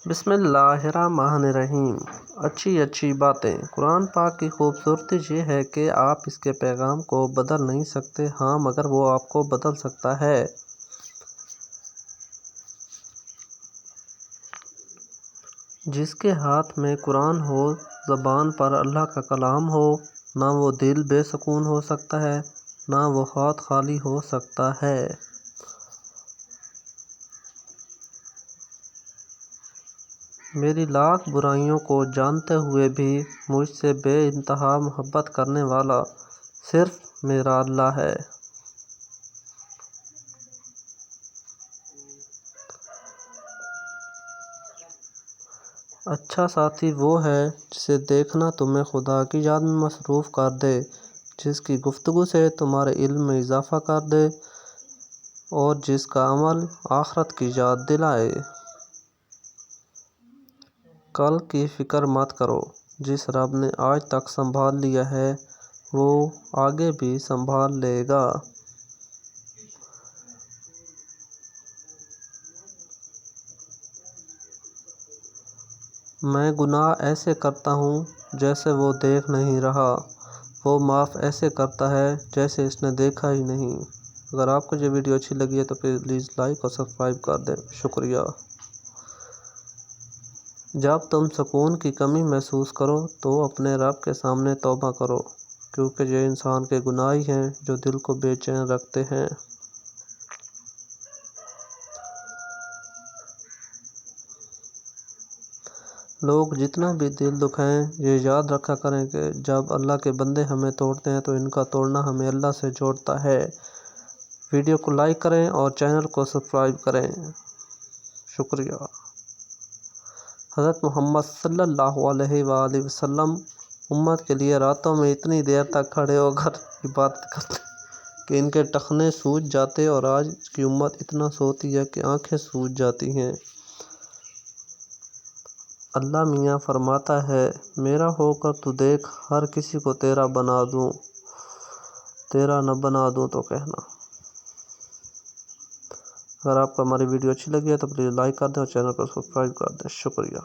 بسم اللہ الرحمن الرحیم۔ اچھی باتیں۔ قرآن پاک کی خوبصورتی یہ ہے کہ آپ اس کے پیغام کو بدل نہیں سکتے، ہاں مگر وہ آپ کو بدل سکتا ہے۔ جس کے ہاتھ میں قرآن ہو، زبان پر اللہ کا کلام ہو، نہ وہ دل بے سکون ہو سکتا ہے، نہ وہ ہاتھ خالی ہو سکتا ہے۔ میری لاکھ برائیوں کو جانتے ہوئے بھی مجھ سے بے انتہا محبت کرنے والا صرف میرا اللہ ہے۔ اچھا ساتھی وہ ہے جسے دیکھنا تمہیں خدا کی یاد میں مصروف کر دے، جس کی گفتگو سے تمہارے علم میں اضافہ کر دے اور جس کا عمل آخرت کی یاد دلائے۔ کل کی فکر مت کرو، جس رب نے آج تک سنبھال لیا ہے وہ آگے بھی سنبھال لے گا۔ میں گناہ ایسے کرتا ہوں جیسے وہ دیکھ نہیں رہا، وہ معاف ایسے کرتا ہے جیسے اس نے دیکھا ہی نہیں۔ اگر آپ کو یہ ویڈیو اچھی لگی ہے تو پلیز لائک اور سبسکرائب کر دیں، شکریہ۔ جب تم سکون کی کمی محسوس کرو تو اپنے رب کے سامنے توبہ کرو، کیونکہ یہ انسان کے گناہ ہی ہیں جو دل کو بے چین رکھتے ہیں۔ لوگ جتنا بھی دل دکھائیں، یہ یاد رکھا کریں کہ جب اللہ کے بندے ہمیں توڑتے ہیں تو ان کا توڑنا ہمیں اللہ سے جوڑتا ہے۔ ویڈیو کو لائک کریں اور چینل کو سبسکرائب کریں، شکریہ۔ حضرت محمد صلی اللہ علیہ وآلہ وسلم امت کے لیے راتوں میں اتنی دیر تک کھڑے ہو کر عبادت کرتے کہ ان کے ٹخنے سوج جاتے، اور آج کی امت اتنا سوتی ہے کہ آنکھیں سوج جاتی ہیں۔ اللہ میاں فرماتا ہے، میرا ہو کر تو دیکھ، ہر کسی کو تیرا بنا دوں، تیرا نہ بنا دوں تو کہنا۔ اگر آپ کو ہماری ویڈیو اچھی لگی ہے تو پلیز لائک کر دیں اور چینل کو سبسکرائب کر دیں، شکریہ۔